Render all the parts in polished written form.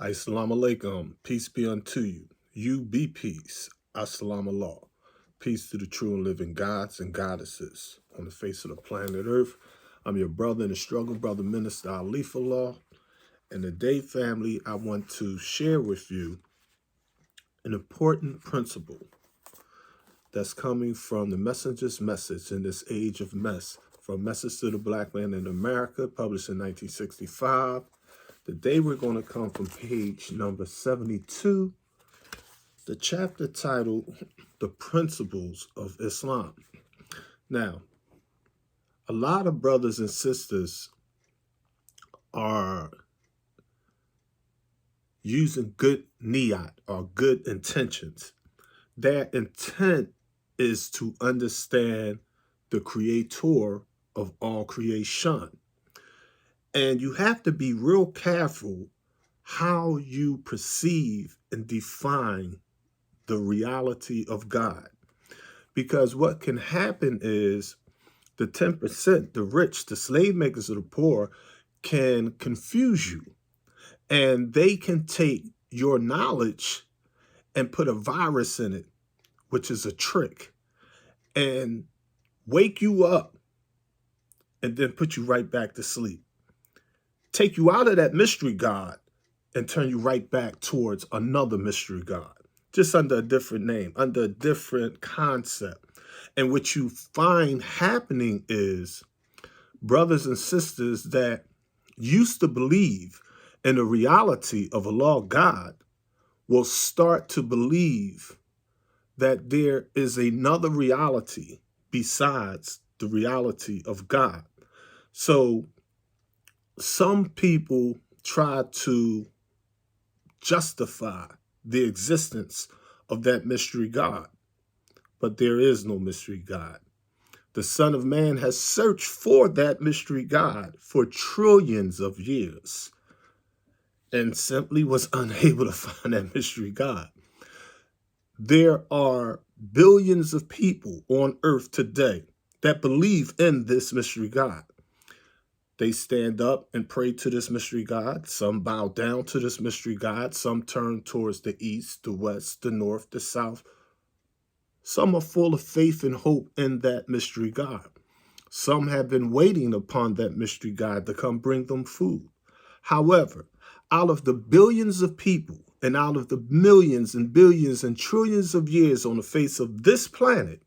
Assalamu alaikum. Peace be unto you. You be peace. Assalamu Allah. Peace to the true and living gods and goddesses on the face of the planet Earth. I'm your brother in the struggle, brother minister Alif Allah. And today, family, I want to share with you an important principle that's coming from the messenger's message in this age of mess, from Message to the Blackman in America, published in 1965. Today we're going to come from page number 72, the chapter titled, The Principles of Islam. Now, a lot of brothers and sisters are using good niyat or good intentions. Their intent is to understand the creator of all creation. And you have to be real careful how you perceive and define the reality of God. Because what can happen is the 10%, the rich, the slave makers of the poor, can confuse you. And they can take your knowledge and put a virus in it, which is a trick, and wake you up and then put you right back to sleep. Take you out of that mystery God and turn you right back towards another mystery God, just under a different name, under a different concept. And what you find happening is brothers and sisters that used to believe in the reality of Allah God will start to believe that there is another reality besides the reality of God. So some people try to justify the existence of that mystery God, but there is no mystery God. The Son of Man has searched for that mystery God for trillions of years and simply was unable to find that mystery God. There are billions of people on earth today that believe in this mystery God. They stand up and pray to this mystery God. Some bow down to this mystery God. Some turn towards the east, the west, the north, the south. Some are full of faith and hope in that mystery God. Some have been waiting upon that mystery God to come bring them food. However, out of the billions of people and out of the millions and billions and trillions of years on the face of this planet,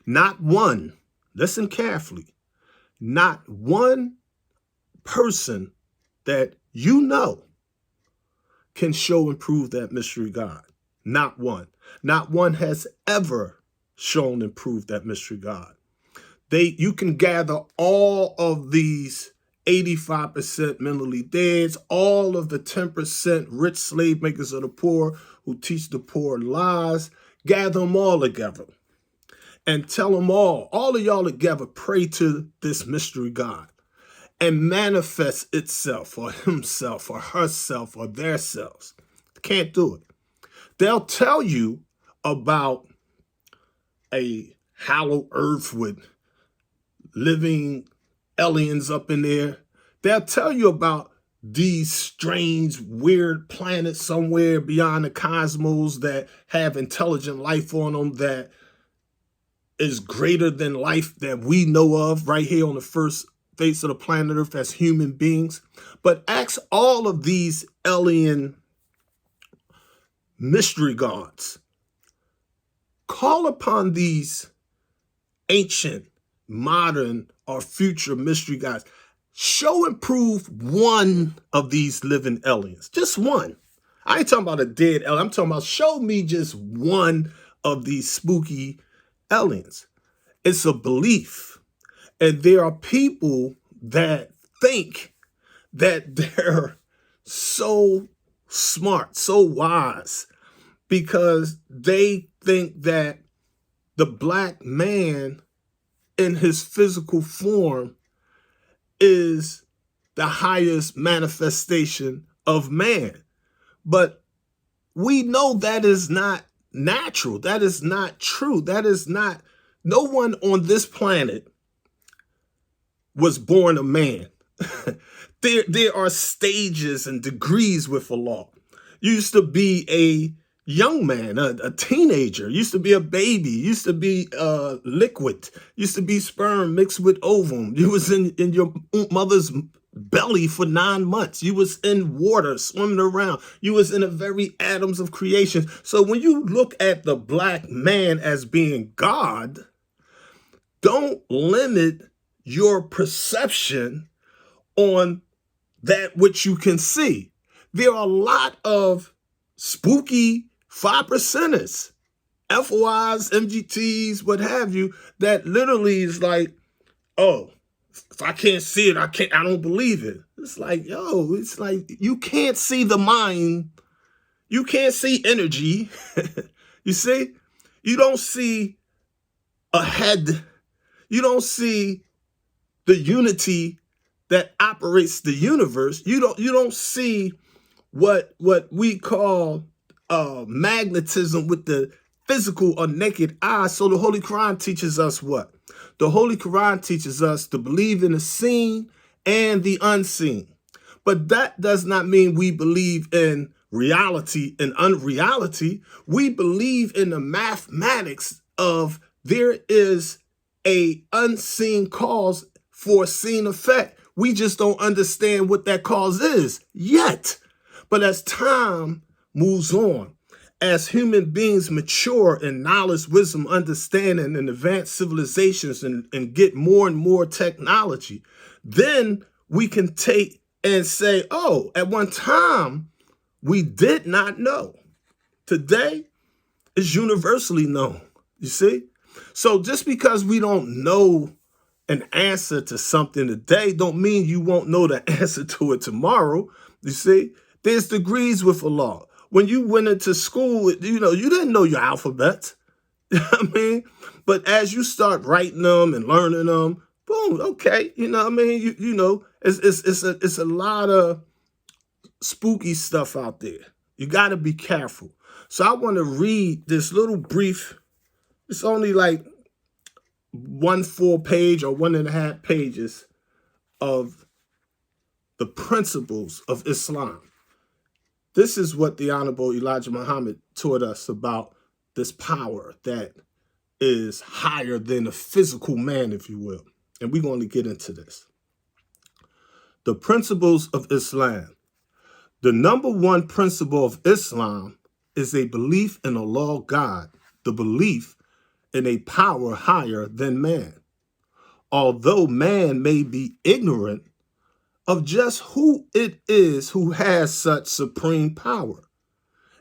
not one, listen carefully, not one person that you know can show and prove that mystery God. Not one. Not one has ever shown and proved that mystery God. You can gather all of these 85% mentally dead, all of the 10% rich slave makers of the poor who teach the poor lies, gather them all together and tell them all of y'all together, pray to this mystery God and manifest itself or himself or herself or their selves. Can't do it. They'll tell you about a hollow earth with living aliens up in there. They'll tell you about these strange, weird planets somewhere beyond the cosmos that have intelligent life on them that is greater than life that we know of right here on the first face of the planet Earth as human beings. But ask all of these alien mystery gods. Call upon these ancient, modern, or future mystery gods. Show and prove one of these living aliens. Just one. I ain't talking about a dead alien. I'm talking about show me just one of these spooky aliens. It's a belief. And there are people that think that they're so smart, so wise, because they think that the black man in his physical form is the highest manifestation of man. But we know that is not natural. That is not true. That is not, no one on this planet was born a man. There are stages and degrees with Allah. You used to be a young man, a teenager, used to be a baby, used to be liquid, used to be sperm mixed with ovum. You was in your mother's belly for 9 months. You was in water swimming around. You was in the very atoms of creation. So when you look at the black man as being God, don't limit your perception on that which you can see. There are a lot of spooky 5%ers, FOIs, MGTs, what have you, that literally is like, oh, if I can't see it, I don't believe it. It's like, yo, it's like you can't see the mind. You can't see energy. You see? You don't see a head. You don't see the unity that operates the universe. You don't see what we call magnetism with the physical or naked eye. So the Holy Quran teaches us what? The Holy Quran teaches us to believe in the seen and the unseen. But that does not mean we believe in reality and unreality. We believe in the mathematics of there is a unseen cause for a seen effect. We just don't understand what that cause is yet. But as time moves on, as human beings mature in knowledge, wisdom, understanding, and advanced civilizations and get more and more technology, then we can take and say, oh, at one time, we did not know. Today, it's universally known, you see? So just because we don't know an answer to something today don't mean you won't know the answer to it tomorrow, you see? There's degrees with Allah. When you went into school, you didn't know your alphabet. I mean, but as you start writing them and learning them, boom, okay, it's a lot of spooky stuff out there. You got to be careful. So I want to read this little brief. It's only like 1 full page or 1.5 pages of the principles of Islam. This is what the Honorable Elijah Muhammad taught us about this power that is higher than a physical man, if you will. And we're going to get into this. The principles of Islam. The number one principle of Islam is a belief in a law God, the belief in a power higher than man. Although man may be ignorant of just who it is who has such supreme power,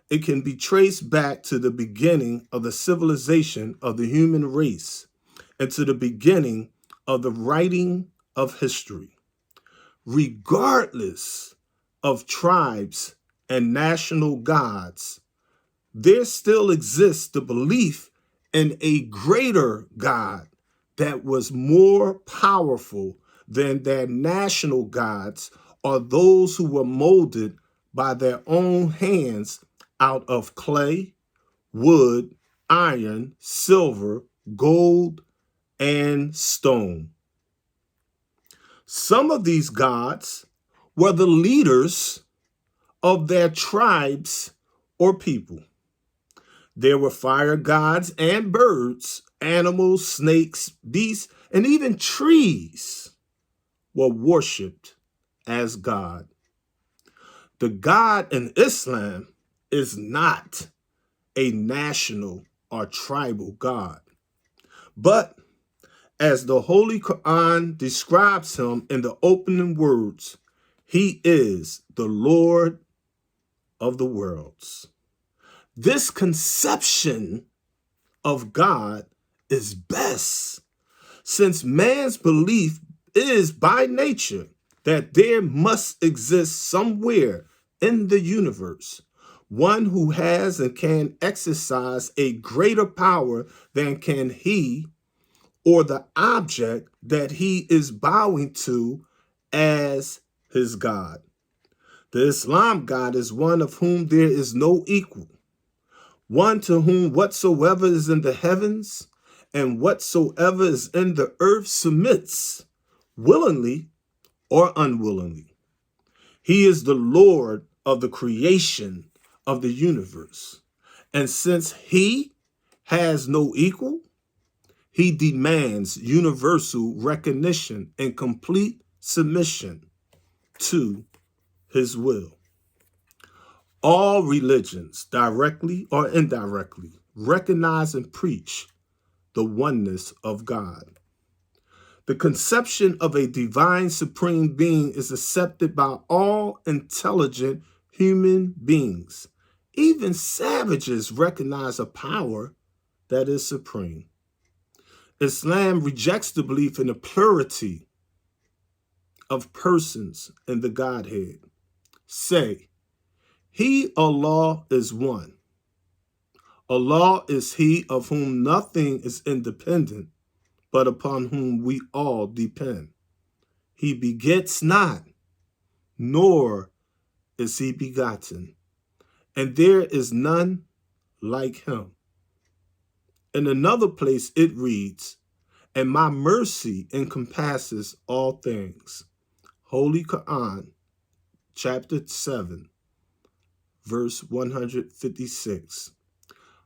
it can be traced back to the beginning of the civilization of the human race and to the beginning of the writing of history. Regardless of tribes and national gods, there still exists the belief in a greater God that was more powerful than their national gods or those who were molded by their own hands out of clay, wood, iron, silver, gold, and stone. Some of these gods were the leaders of their tribes or people. There were fire gods and birds, animals, snakes, beasts, and even trees were worshipped as God. The God in Islam is not a national or tribal God, but as the Holy Quran describes him in the opening words, he is the Lord of the worlds. This conception of God is best, since man's belief is by nature that there must exist somewhere in the universe one who has and can exercise a greater power than can he or the object that he is bowing to as his God. The Islam God is one of whom there is no equal, one to whom whatsoever is in the heavens and whatsoever is in the earth submits, willingly or unwillingly. He is the Lord of the creation of the universe. And since he has no equal, he demands universal recognition and complete submission to his will. All religions, directly or indirectly, recognize and preach the oneness of God. The conception of a divine supreme being is accepted by all intelligent human beings. Even savages recognize a power that is supreme. Islam rejects the belief in the plurality of persons in the Godhead. Say, He, Allah, is one. Allah is He of whom nothing is independent, but upon whom we all depend. He begets not, nor is He begotten, and there is none like Him. In another place it reads, and my mercy encompasses all things. Holy Quran, chapter 7, verse 156.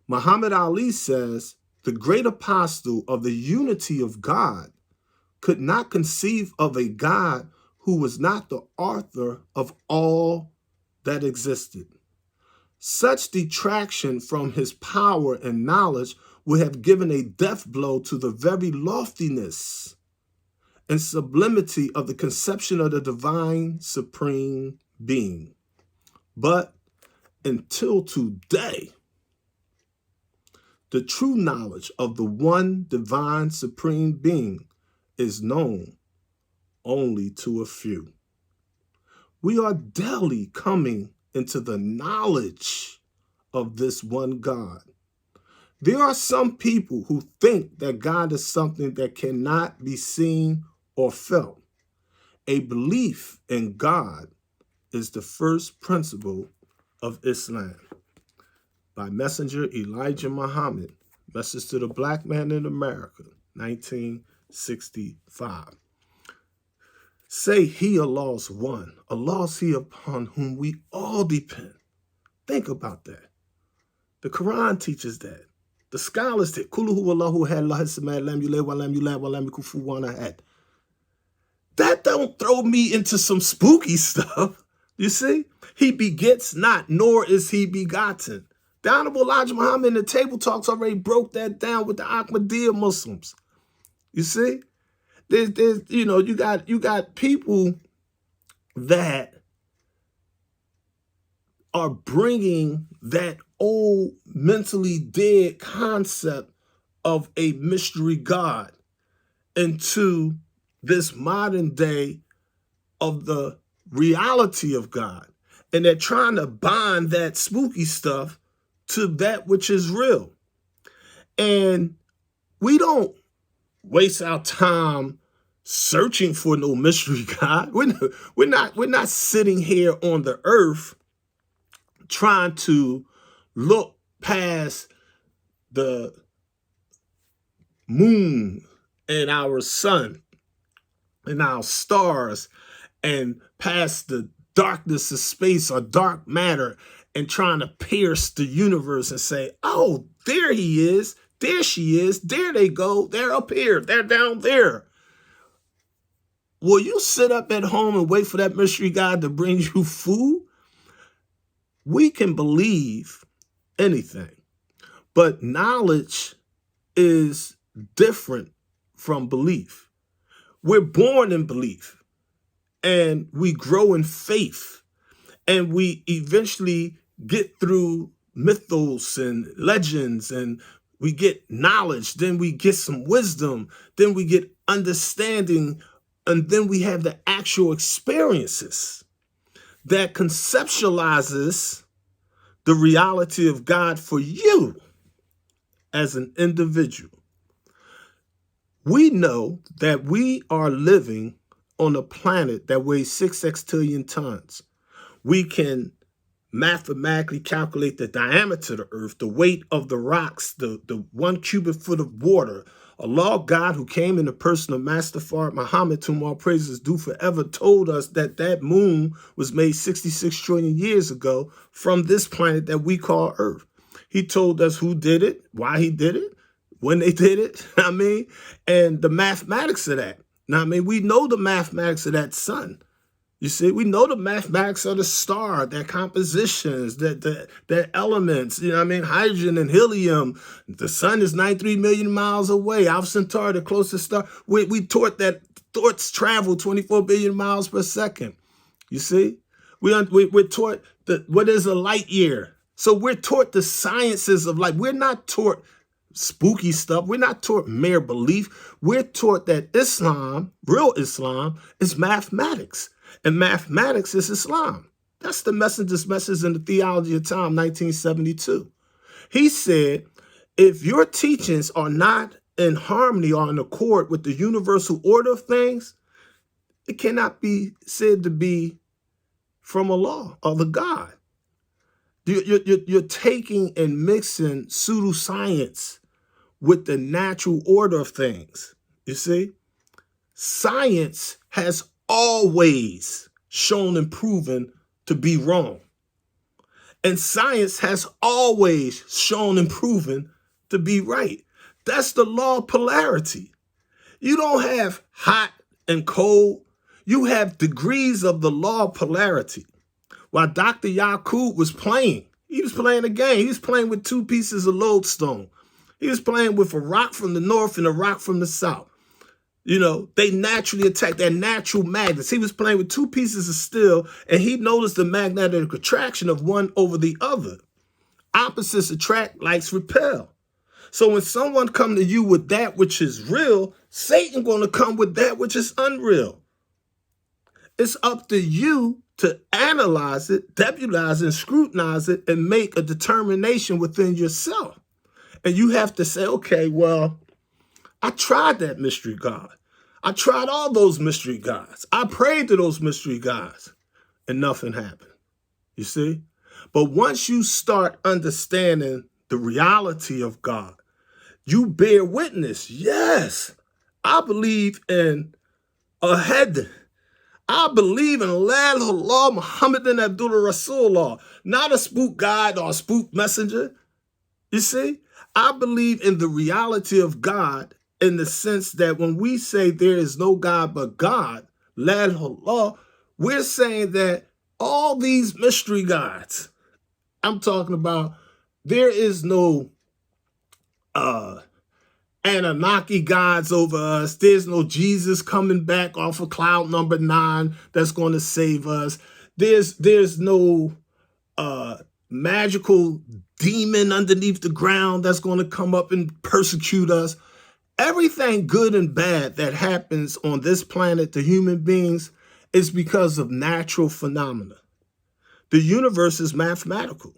Muhammad Ali says, the great apostle of the unity of God could not conceive of a God who was not the author of all that existed. Such detraction from his power and knowledge would have given a death blow to the very loftiness and sublimity of the conception of the divine supreme being. But until today, the true knowledge of the one divine supreme being is known only to a few. We are daily coming into the knowledge of this one God. There are some people who think that God is something that cannot be seen or felt. A belief in God is the first principle of Islam. By Messenger Elijah Muhammad, Message to the Black Man in America, 1965. Say He, Allah's one. Allah's He upon whom we all depend. Think about that. The Quran teaches that. The scholars did. That don't throw me into some spooky stuff. You see? He begets not, nor is He begotten. The Honorable Elijah Muhammad in the Table Talks already broke that down with the Ahmadiyya Muslims. You see? There's you got people that are bringing that old mentally dead concept of a mystery God into this modern day of the reality of God. And they're trying to bind that spooky stuff to that which is real. And we don't waste our time searching for no mystery God. We're not sitting here on the earth trying to look past the moon and our sun and our stars and past the darkness of space or dark matter and trying to pierce the universe and say, oh, there He is, there she is, there they go, they're up here, they're down there. Will you sit up at home and wait for that mystery God to bring you food? We can believe anything, but knowledge is different from belief. We're born in belief and we grow in faith and we eventually get through mythos and legends and we get knowledge, then we get some wisdom, then we get understanding, and then we have the actual experiences that conceptualizes the reality of God for you as an individual. We know that we are living on a planet that weighs 6 sextillion tons. We can mathematically calculate the diameter of the earth, the weight of the rocks, the 1 cubic foot of water. Allah, God, who came in the person of Master Fard Muhammad, to whom all praises due forever, told us that that moon was made 66 trillion years ago from this planet that we call Earth. He told us who did it, why he did it, when they did it, I mean, and the mathematics of that. Now, I mean, we know the mathematics of that sun. You see, we know the mathematics of the star, their compositions, their elements, you know what I mean? Hydrogen and helium. The sun is 93 million miles away. Alpha Centauri, the closest star. We taught that thoughts travel 24 billion miles per second. You see? We're taught what is a light year. So we're taught the sciences of light. We're not taught spooky stuff. We're not taught mere belief. We're taught that Islam, real Islam, is mathematics. And mathematics is Islam. That's the messenger's message in the Theology of Time, 1972. He said, if your teachings are not in harmony or in accord with the universal order of things, it cannot be said to be from Allah or the God. You're taking and mixing pseudoscience with the natural order of things. You see? Science has always shown and proven to be wrong. And science has always shown and proven to be right. That's the law of polarity. You don't have hot and cold. You have degrees of the law of polarity. While Dr. Yaqub was playing, he was playing a game. He was playing with 2 pieces of lodestone. He was playing with a rock from the north and a rock from the south. You know, they naturally attack their natural magnets. He was playing with 2 pieces of steel, and he noticed the magnetic attraction of one over the other. Opposites attract, likes repel. So when someone come to you with that which is real, Satan going to come with that which is unreal. It's up to you to analyze it, deputize it, and scrutinize it, and make a determination within yourself. And you have to say, okay, well, I tried that mystery God. I tried all those mystery gods. I prayed to those mystery gods, and nothing happened. You see? But once you start understanding the reality of God, you bear witness. Yes, I believe in a head. I believe in Allah Muhammadan Abdullah Rasulullah, not a spook guide or a spook messenger. You see? I believe in the reality of God, in the sense that when we say there is no God but God, La ilaha, we're saying that all these mystery gods, I'm talking about, there is no Anunnaki gods over us. There's no Jesus coming back off of cloud number 9 that's going to save us. There's no magical demon underneath the ground that's going to come up and persecute us. Everything good and bad that happens on this planet to human beings is because of natural phenomena. The universe is mathematical.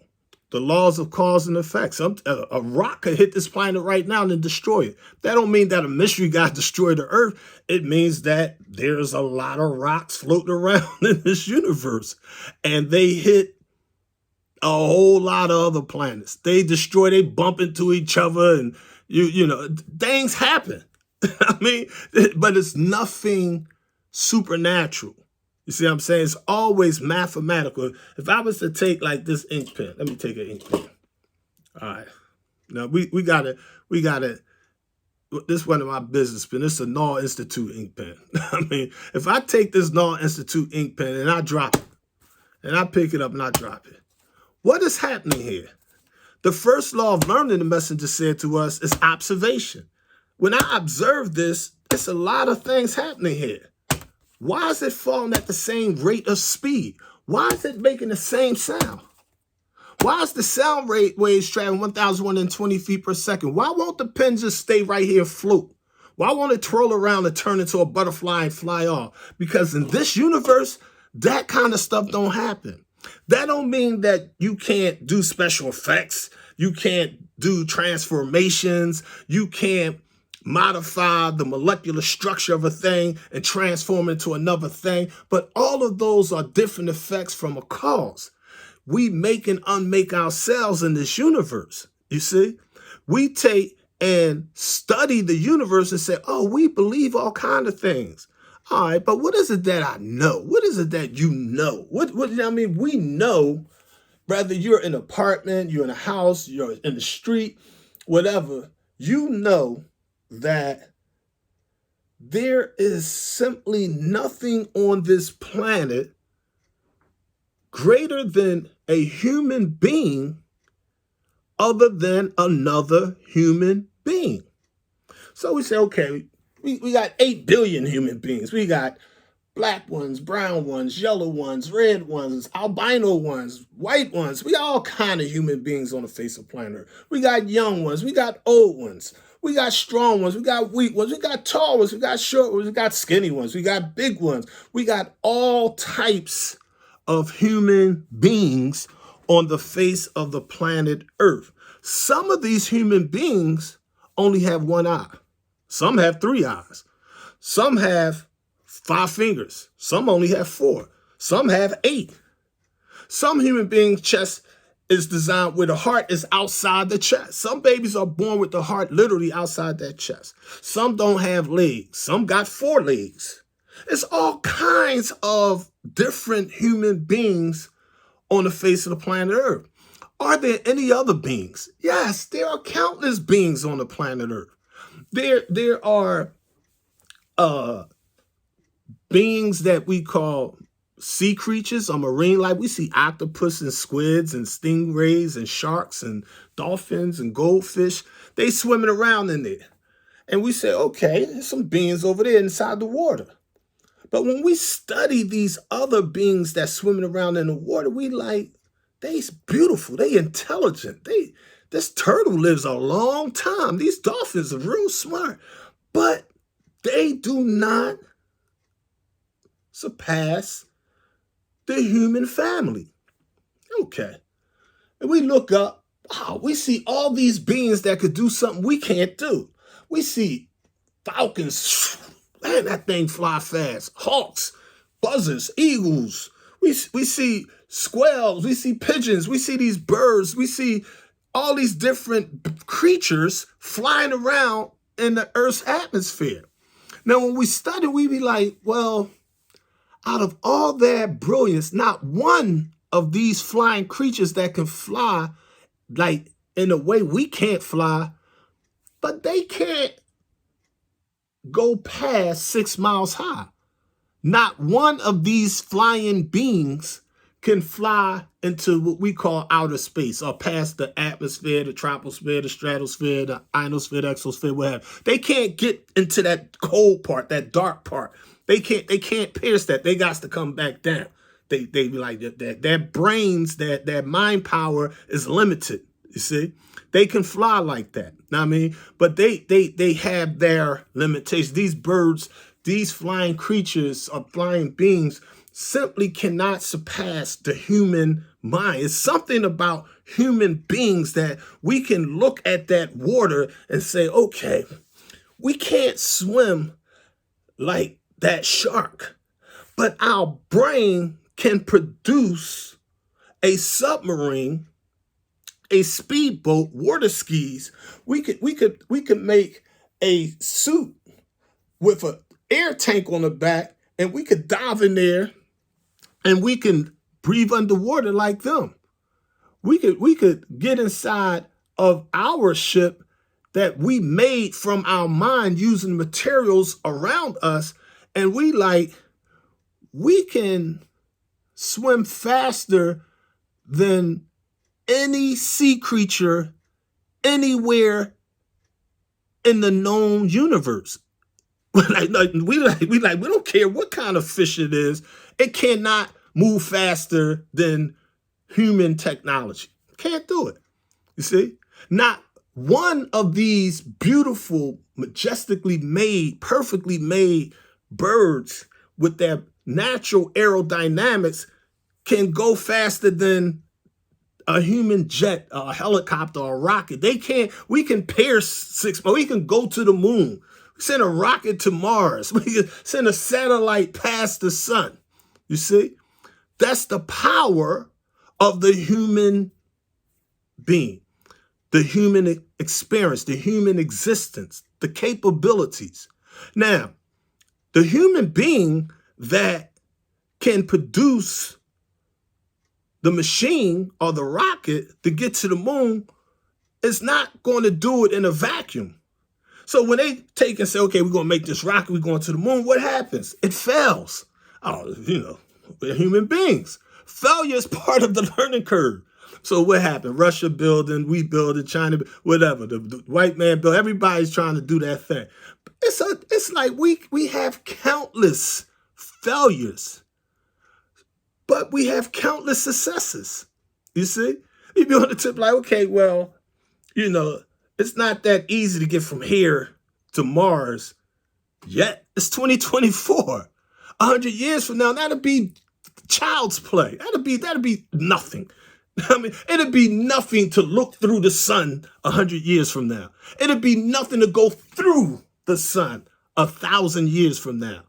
The laws of cause and effects. A rock could hit this planet right now and destroy it. That don't mean that a mystery God destroyed the earth. It means that there's a lot of rocks floating around in this universe. And they hit a whole lot of other planets. They destroy, they bump into each other, and you know, things happen. I mean, but it's nothing supernatural. You see what I'm saying? It's always mathematical. If I was to take like this ink pen, let me take an ink pen. All right. Now we got it. This is one of my business pen. This is a Null Institute ink pen. I mean, if I take this Null Institute ink pen and I drop it, and I pick it up and I drop it, what is happening here? The first law of learning, the messenger said to us, is observation. When I observe this, it's a lot of things happening here. Why is it falling at the same rate of speed? Why is it making the same sound? Why is the sound rate waves traveling 1,120 feet per second? Why won't the pen just stay right here and float? Why won't it twirl around and turn into a butterfly and fly off? Because in this universe, that kind of stuff don't happen. That don't mean that you can't do special effects. You can't do transformations. You can't modify the molecular structure of a thing and transform it into another thing. But all of those are different effects from a cause. we make and unmake ourselves in this universe. You see, we take and study the universe and say, oh, we believe all kinds of things. All right, but what is it that I know? What is it that you know? What I mean, we know, whether you're in an apartment, you're in a house, you're in the street, whatever, you know that there is simply nothing on this planet greater than a human being other than another human being. So we say, okay, we got 8 billion human beings. We got black ones, brown ones, yellow ones, red ones, albino ones, white ones. We got all kind of human beings on the face of planet Earth. We got young ones. We got old ones. We got strong ones. We got weak ones. We got tall ones. We got short ones. We got skinny ones. We got big ones. We got all types of human beings on the face of the planet Earth. Some of these human beings only have one eye. Some have 3 eyes. Some have 5 fingers. Some only have 4. Some have 8. Some human beings' chest is designed where the heart is outside the chest. Some babies are born with the heart literally outside their chest. Some don't have legs. Some got 4 legs. It's all kinds of different human beings on the face of the planet Earth. Are there any other beings? Yes, there are countless beings on the planet Earth. There are beings that we call sea creatures or marine life. We see octopus and squids and stingrays and sharks and dolphins and goldfish. They swimming around in there. And we say, okay, there's some beings over there inside the water. But when we study these other beings that swimming around in the water, we like, they's beautiful, they intelligent. This turtle lives a long time. These dolphins are real smart. But they do not surpass the human family. Okay. And we look up, wow, we see all these beings that could do something we can't do. We see falcons, man, that thing fly fast. Hawks, buzzards, eagles. We see squirrels, we see pigeons, we see these birds, we see all these different creatures flying around in the Earth's atmosphere. Now, when we study, we be like, well, out of all that brilliance, not one of these flying creatures that can fly like in a way we can't fly, but they can't go past 6 miles high. Not one of these flying beings can fly into what we call outer space or past the atmosphere, the troposphere, the stratosphere, the ionosphere, the exosphere, whatever. They can't get into that cold part, that dark part. They can't pierce that. They got to come back down. They be like that. Their brains, their mind power is limited. You see, they can fly like that. Know what I mean, but they have their limitations. These birds, these flying creatures or flying beings simply cannot surpass the human mind. It's something about human beings that we can look at that water and say, okay, we can't swim like that shark, but our brain can produce a submarine, a speedboat, water skis. We could make a suit with an air tank on the back, and we could dive in there and we can breathe underwater like them. We could get inside of our ship that we made from our mind using materials around us, and we can swim faster than any sea creature anywhere in the known universe. We don't care what kind of fish it is. It cannot move faster than human technology. Can't do it. You see? Not one of these beautiful, majestically made, perfectly made birds with their natural aerodynamics can go faster than a human jet, a helicopter, or a rocket. They can't. We can pierce 6 miles. We can go to the moon. Send a rocket to Mars. We can send a satellite past the sun. You see? That's the power of the human being, the human experience, the human existence, the capabilities. Now, the human being that can produce the machine or the rocket to get to the moon is not going to do it in a vacuum. So when they take and say, okay, we're going to make this rocket, we're going to the moon, what happens? It fails. Oh, we're human beings. Failure is part of the learning curve. So what happened? Russia building, we building, China, whatever. The white man build. Everybody's trying to do that thing. It's like we have countless failures, but we have countless successes. You see, you'd be on the tip like, okay, well, it's not that easy to get from here to Mars yet. It's 2024. 100 years from now, that'll be child's play. That'll be nothing. I mean, it'd be nothing to look through the sun 100 years from now. It'd be nothing to go through the sun 1,000 years from now.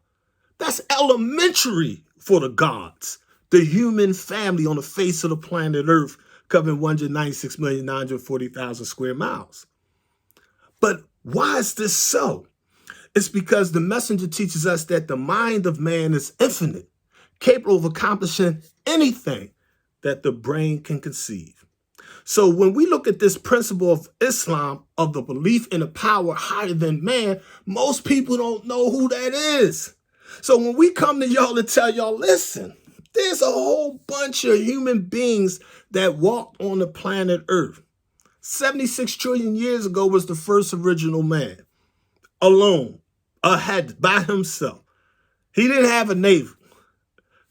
That's elementary for the gods. The human family on the face of the planet Earth covering 196,940,000 square miles. But why is this so? It's because the messenger teaches us that the mind of man is infinite, capable of accomplishing anything that the brain can conceive. So when we look at this principle of Islam, of the belief in a power higher than man, most people don't know who that is. So when we come to y'all and tell y'all, listen, there's a whole bunch of human beings that walked on the planet Earth. 76 trillion years ago was the first original man, alone, ahead, by himself. He didn't have a navel.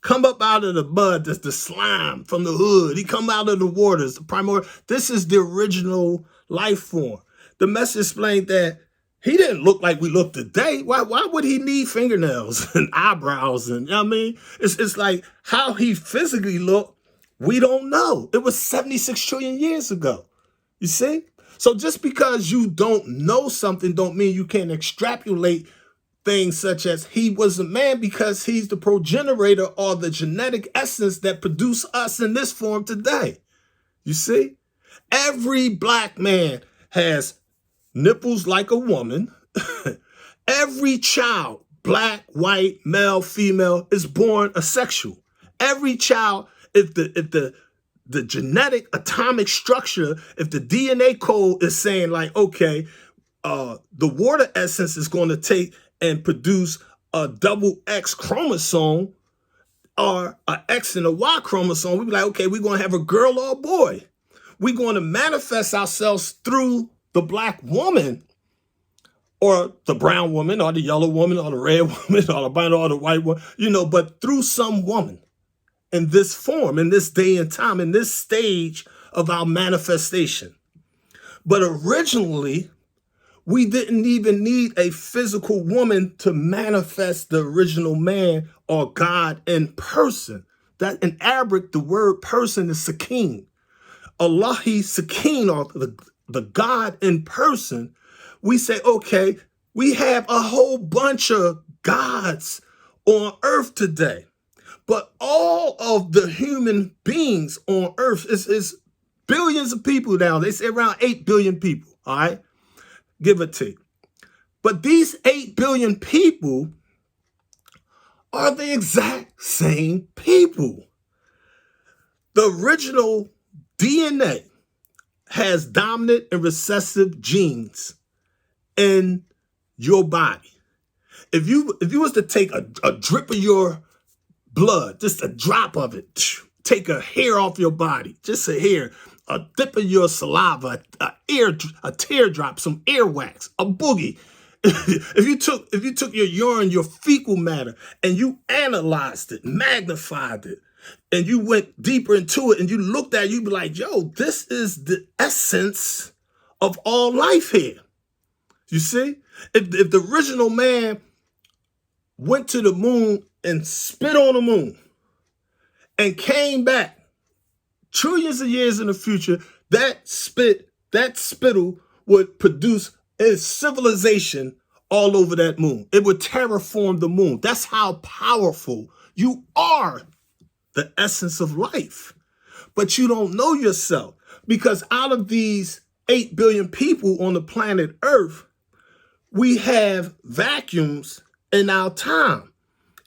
Come up out of the mud, that's the slime from the hood. He come out of the waters, the primordial. This is the original life form. The message explained that he didn't look like we look today. Why would he need fingernails and eyebrows? And I mean, it's like how he physically looked, we don't know. It was 76 trillion years ago. You see? So just because you don't know something don't mean you can't extrapolate things such as he was a man because he's the progenitor or the genetic essence that produced us in this form today. You see? Every black man has nipples like a woman. Every child, black, white, male, female, is born asexual. Every child, if the genetic atomic structure, if the DNA code is saying like, okay, the water essence is going to take and produce a double X chromosome or an X and a Y chromosome, we be like, okay, we're going to have a girl or a boy. We're going to manifest ourselves through the black woman or the brown woman or the yellow woman or the red woman or the brown or the white one, but through some woman in this form, in this day and time, in this stage of our manifestation. But originally, we didn't even need a physical woman to manifest the original man or God in person. That in Arabic, the word person is sakin. Allahi sakin, or the God in person. We say, okay, we have a whole bunch of gods on earth today. But all of the human beings on earth is billions of people now. They say around 8 billion people, all right? Give or take. But these 8 billion people are the exact same people. The original DNA has dominant and recessive genes in your body. If you was to take a drip of your blood, just a drop of it, take a hair off your body, just a hair, a dip of your saliva, a teardrop, some earwax, a boogie. If you took your urine, your fecal matter, and you analyzed it, magnified it, and you went deeper into it, and you looked at it, you'd be like, yo, this is the essence of all life here. You see? If the original man went to the moon and spit on the moon and came back trillions of years in the future, that spittle would produce a civilization all over that moon. It would terraform the moon. That's how powerful you are, the essence of life. but you don't know yourself. Because out of these 8 billion people on the planet Earth, we have vacuums in our time,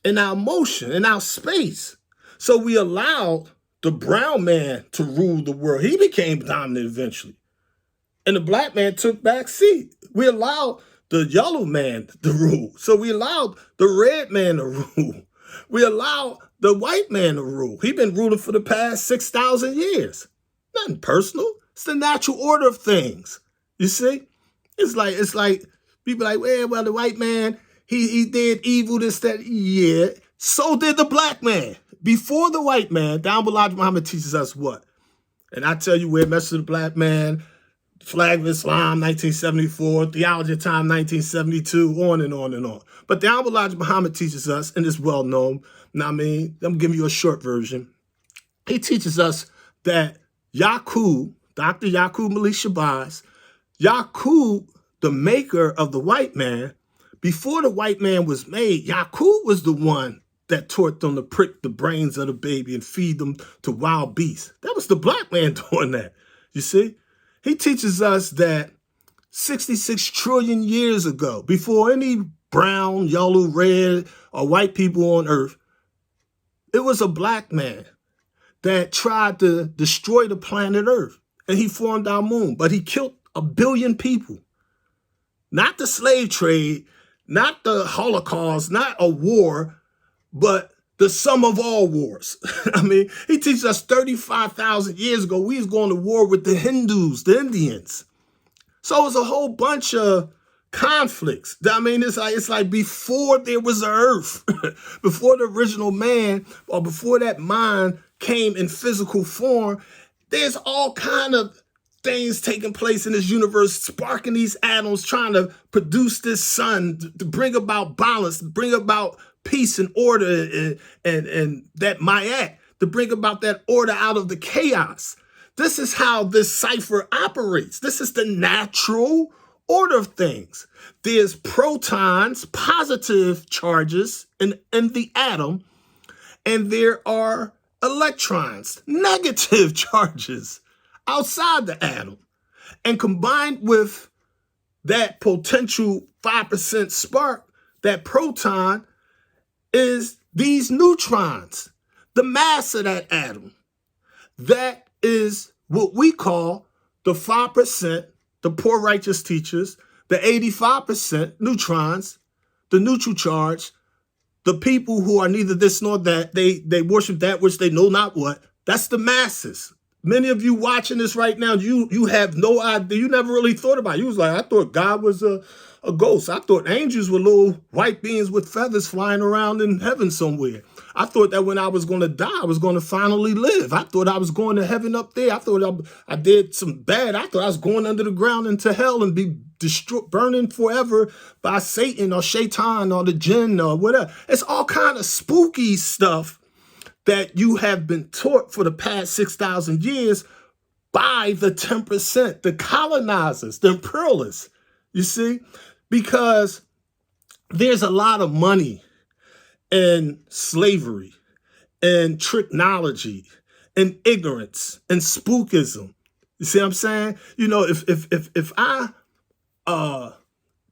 in our motion, in our space. So we allowed the brown man to rule the world. He became dominant eventually. And the black man took back seat. We allowed the yellow man to rule. So we allowed the red man to rule. We allowed the white man to rule. He's been ruling for the past 6,000 years. Nothing personal. It's the natural order of things. You see? It's like people like, well, the white man, he did evil, this, that. Yeah. So did the black man. Before the white man, down below Muhammad teaches us what? And I tell you where, Message of the Black Man, Flag of Islam, 1974, Theology of Time, 1972, on and on and on. But the Honorable Muhammad teaches us, and it's well known. Now, I'm giving you a short version. He teaches us that Yaqub, Dr. Yaqub Malik Shabazz, Yaqub, the maker of the white man, before the white man was made, Yaqub was the one that taught them to prick the brains of the baby and feed them to wild beasts. That was the black man doing that, you see? He teaches us that 66 trillion years ago, before any brown, yellow, red, or white people on earth, it was a black man that tried to destroy the planet Earth. And he formed our moon, but he killed 1 billion people. Not the slave trade, not the Holocaust, not a war, but the sum of all wars. He teaches us 35,000 years ago, we was going to war with the Hindus, the Indians. So it was a whole bunch of conflicts. It's like before there was an earth, before the original man, or before that mind came in physical form, there's all kind of things taking place in this universe, sparking these atoms, trying to produce this sun, to bring about balance, to bring about peace and order, and that mayat, to bring about that order out of the chaos. This is how this cipher operates. This is the natural order of things. There's protons, positive charges in the atom, and there are electrons, negative charges outside the atom. And combined with that potential 5% spark, that proton, is these neutrons, the mass of that atom. That is what we call the 5%, the poor righteous teachers, the 85% neutrons, the neutral charge, the people who are neither this nor that, they worship that which they know not what. That's the masses. Many of you watching this right now, you have no idea. You never really thought about it. You was like, I thought God was a ghost. I thought angels were little white beings with feathers flying around in heaven somewhere. I thought that when I was going to die, I was going to finally live. I thought I was going to heaven up there. I thought I did some bad. I thought I was going under the ground into hell and be destroyed, burning forever by Satan or Shaitan or the jinn or whatever. It's all kind of spooky stuff that you have been taught for the past 6,000 years by the 10%, the colonizers, the imperialists, you see? Because there's a lot of money in slavery and technology and ignorance and spookism. You see what I'm saying? You know, if I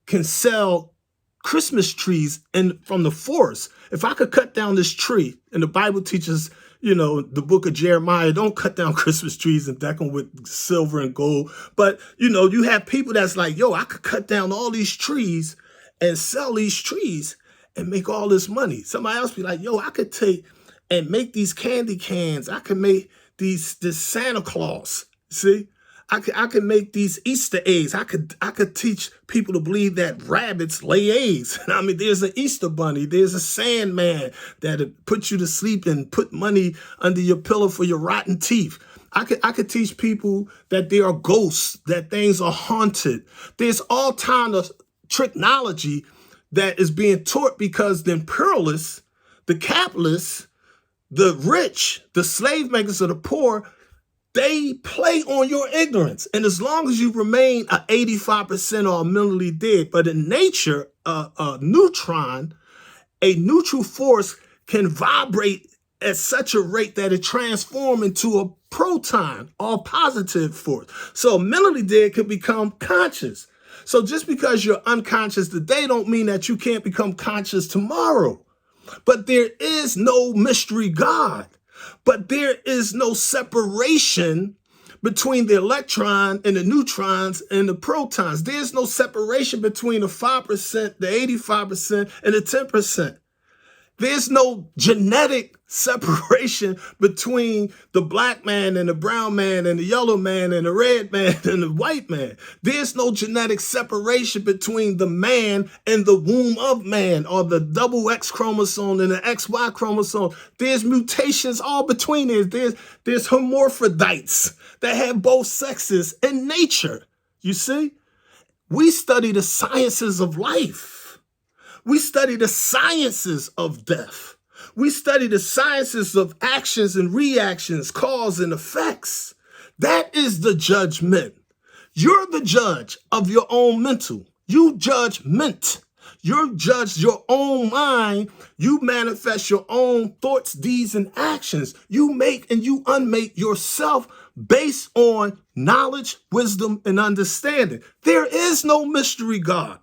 can sell Christmas trees from the forest, if I could cut down this tree, and the Bible teaches, you know, the book of Jeremiah, don't cut down Christmas trees and deck them with silver and gold. But, you know, you have people that's like, yo, I could cut down all these trees and sell these trees and make all this money. Somebody else be like, yo, I could take and make these candy cans. I could make this Santa Claus. See? I could make these Easter eggs. I could teach people to believe that rabbits lay eggs. There's an Easter bunny. There's a Sandman that'll put you to sleep and put money under your pillow for your rotten teeth. I could teach people that there are ghosts, that things are haunted. There's all kind of technology that is being taught because the imperialists, the capitalists, the rich, the slave makers of the poor, they play on your ignorance. And as long as you remain a 85% or mentally dead, but in nature, a neutron, a neutral force can vibrate at such a rate that it transforms into a proton, all positive force. So mentally dead could become conscious. So just because you're unconscious today don't mean that you can't become conscious tomorrow. But there is no mystery God. But there is no separation between the electron and the neutrons and the protons. There's no separation between the 5%, the 85%, and the 10%. There's no genetic separation between the black man and the brown man and the yellow man and the red man and the white man. There's no genetic separation between the man and the womb of man, or the double X chromosome and the XY chromosome. There's mutations all between there. There's hermaphrodites that have both sexes in nature. You see? We study the sciences of life. We study the sciences of death. We study the sciences of actions and reactions, cause and effects. That is the judgment. You're the judge of your own mental. You judgment. You judge your own mind. You manifest your own thoughts, deeds, and actions. You make and you unmake yourself based on knowledge, wisdom, and understanding. There is no mystery God.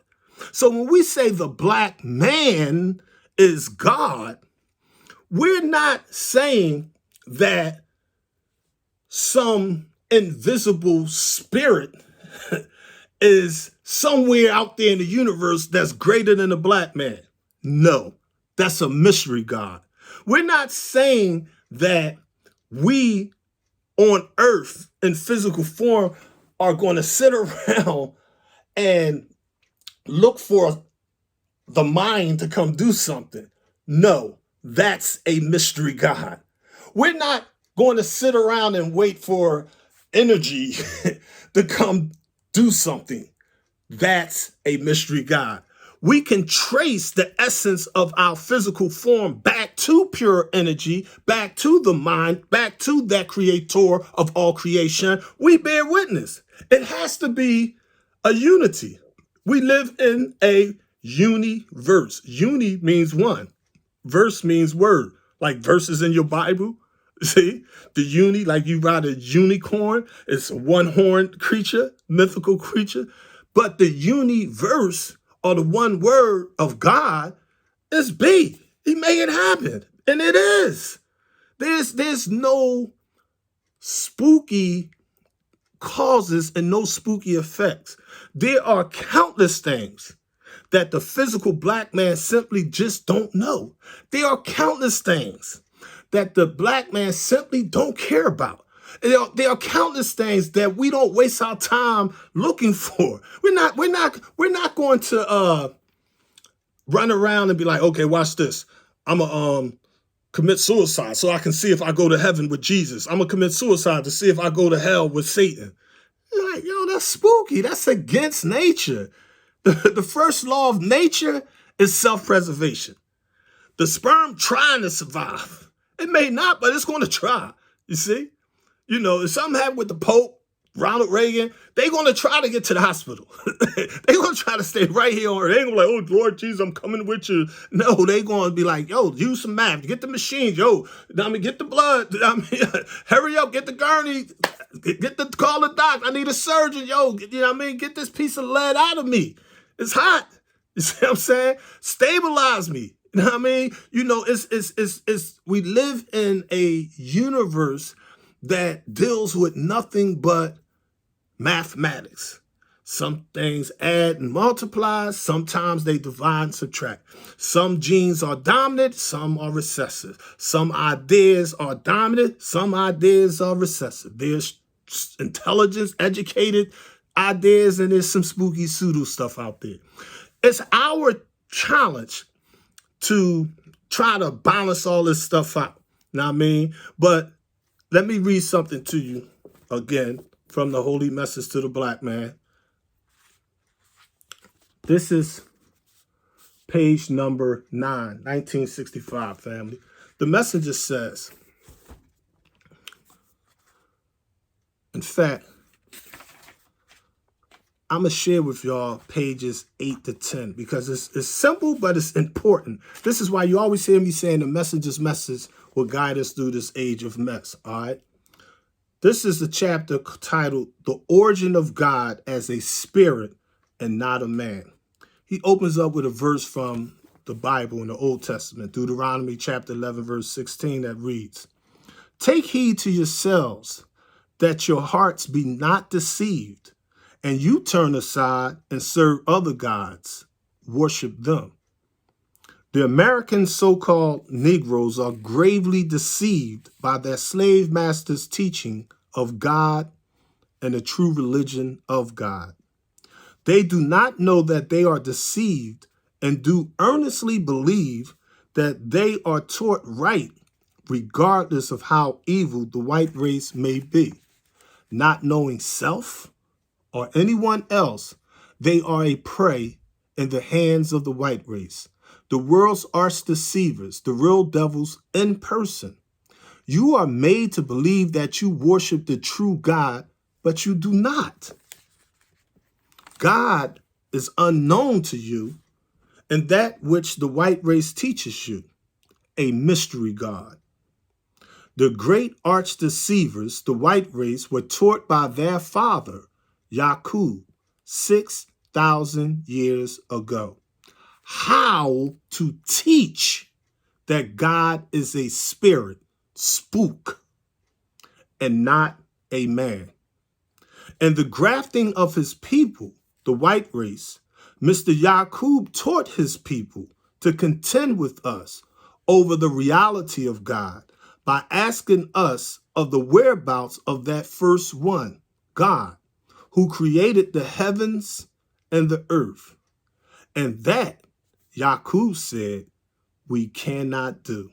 So when we say the black man is God, we're not saying that some invisible spirit is somewhere out there in the universe that's greater than the black man. No, that's a mystery God. We're not saying that we on earth in physical form are going to sit around and look for the mind to come do something. No, that's a mystery God. We're not going to sit around and wait for energy to come do something. That's a mystery God. We can trace the essence of our physical form back to pure energy, back to the mind, back to that creator of all creation. We bear witness. It has to be a unity. We live in a universe. Uni means one. Verse means word. Like verses in your Bible. See? The uni, like you ride a unicorn. It's a one-horned creature, mythical creature. But the universe, or the one word of God, is big. He made it happen. And it is. There's no spooky causes and no spooky effects. There are countless things that the physical black man simply just don't know. There are countless things that the black man simply don't care about. There are countless things that we don't waste our time looking for. We're not going to run around and be like, okay, watch this. I'm a commit suicide so I can see if I go to heaven with Jesus. I'm gonna commit suicide to see if I go to hell with Satan. You're like, yo, that's spooky. That's against nature. The first law of nature is self-preservation. The sperm trying to survive. It may not, but it's going to try. You see? You know, if something happened with the Pope, Ronald Reagan, they're going to try to get to the hospital. They're going to try to stay right here on Earth. They ain't going to be like, oh, Lord Jesus, I'm coming with you. No, they're going to be like, yo, use some math. Get the machines. Yo, get the blood. Hurry up. Get the gurney. Call the doc. I need a surgeon. Yo, get this piece of lead out of me. It's hot. You see what I'm saying? Stabilize me. You know what I mean? You know, we live in a universe that deals with nothing but mathematics. Some things add and multiply. Sometimes they divide and subtract. Some genes are dominant. Some are recessive. Some ideas are dominant. Some ideas are recessive. There's intelligence, educated ideas, and there's some spooky pseudo stuff out there. It's our challenge to try to balance all this stuff out. You know what I mean? But let me read something to you again from the Holy Message to the Black Man. This is page number 9, 1965, family. The message says, in fact, I'm going to share with y'all pages 8 to 10 because it's simple, but it's important. This is why you always hear me saying the messenger's message will guide us through this age of mess, all right? This is the chapter titled The Origin of God as a Spirit and Not a Man. He opens up with a verse from the Bible in the Old Testament, Deuteronomy chapter 11, verse 16, that reads, "Take heed to yourselves, that your hearts be not deceived, and you turn aside and serve other gods, worship them." The American so-called Negroes are gravely deceived by their slave masters' teaching of God and the true religion of God. They do not know that they are deceived and do earnestly believe that they are taught right, regardless of how evil the white race may be. Not knowing self or anyone else, they are a prey in the hands of the white race, the world's arch deceivers, the real devils in person. You are made to believe that you worship the true God, but you do not. God is unknown to you, and that which the white race teaches you, a mystery God. The great arch deceivers, the white race, were taught by their father, Yaqub, 6,000 years ago, how to teach that God is a spirit, spook, and not a man. And the grafting of his people, the white race, Mr. Yaqub taught his people to contend with us over the reality of God by asking us of the whereabouts of that first one, God, who created the heavens and the earth. And that, Yaqub said, we cannot do.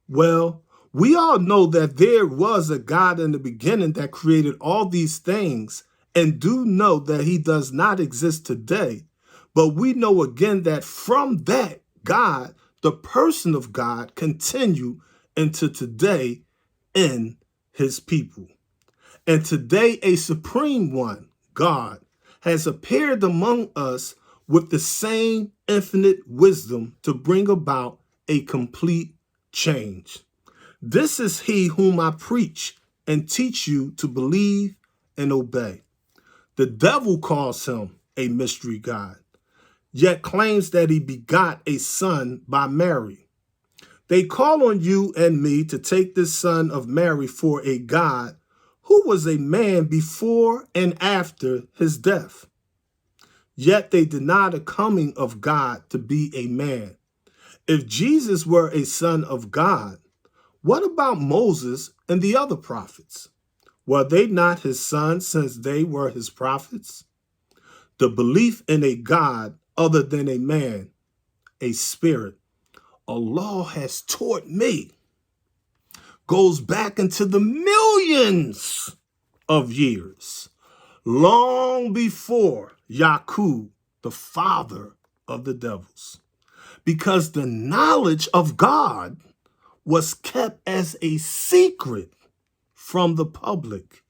Well, we all know that there was a God in the beginning that created all these things, and do know that he does not exist today. But we know again that from that God, the person of God, continued into today in his people. And today a supreme one, God, has appeared among us with the same infinite wisdom to bring about a complete change. This is he whom I preach and teach you to believe and obey. The devil calls him a mystery God, yet claims that he begot a son by Mary. They call on you and me to take this son of Mary for a God who was a man before and after his death. Yet they deny the coming of God to be a man. If Jesus were a son of God, what about Moses and the other prophets? Were they not his sons since they were his prophets? The belief in a God other than a man, a spirit, Allah has taught me, goes back into the millions of years, long before Yaqub, the father of the devils, because the knowledge of God was kept as a secret from the public.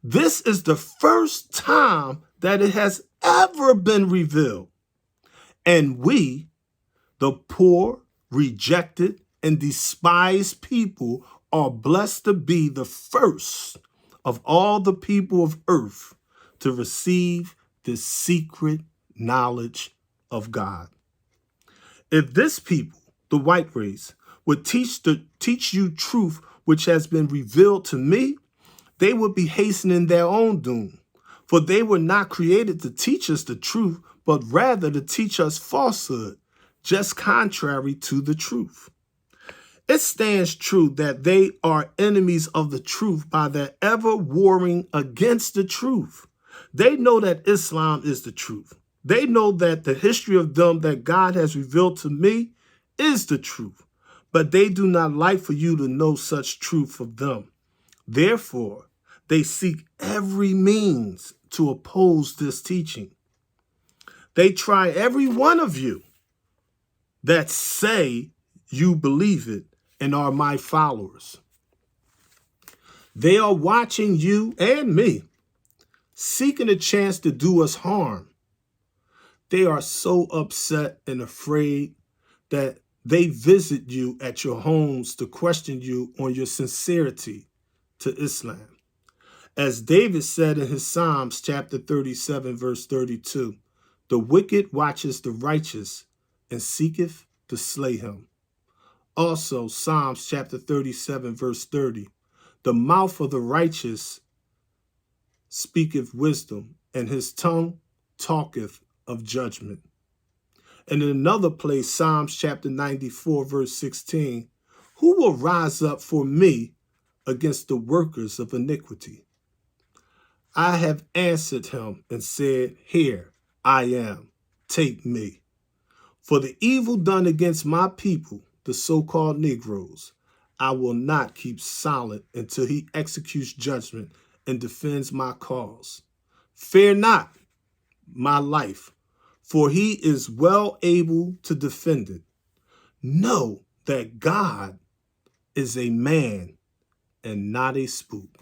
This is the first time that it has ever been revealed. And we, the poor, rejected, and despised people, are blessed to be the first of all the people of earth to receive this secret knowledge of God. If this people, the white race, would teach you truth which has been revealed to me, they would be hastening their own doom. For they were not created to teach us the truth, but rather to teach us falsehood, just contrary to the truth. It stands true that they are enemies of the truth by their ever warring against the truth. They know that Islam is the truth. They know that the history of them that God has revealed to me is the truth, but they do not like for you to know such truth of them. Therefore, they seek every means to oppose this teaching. They try every one of you that say you believe it and are my followers. They are watching you and me, seeking a chance to do us harm. They are so upset and afraid that they visit you at your homes to question you on your sincerity, to Islam. As David said in his Psalms chapter 37, verse 32, the wicked watches the righteous and seeketh to slay him. Also, Psalms chapter 37, verse 30, the mouth of the righteous speaketh wisdom, and his tongue talketh of judgment. And in another place, Psalms chapter 94, verse 16, who will rise up for me against the workers of iniquity? I have answered him and said, here I am, take me. For the evil done against my people, the so-called Negroes, I will not keep silent until he executes judgment and defends my cause. Fear not my life, for he is well able to defend it. Know that God is a man and not a spook.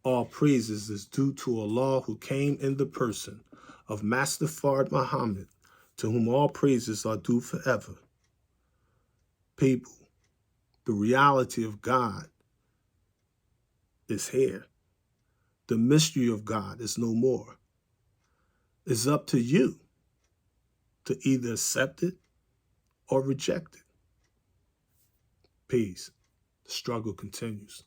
All praises is due to Allah, who came in the person of Master Fard Muhammad, to whom all praises are due forever. People, the reality of God is here. The mystery of God is no more. It's up to you to either accept it or reject it. Peace. The struggle continues.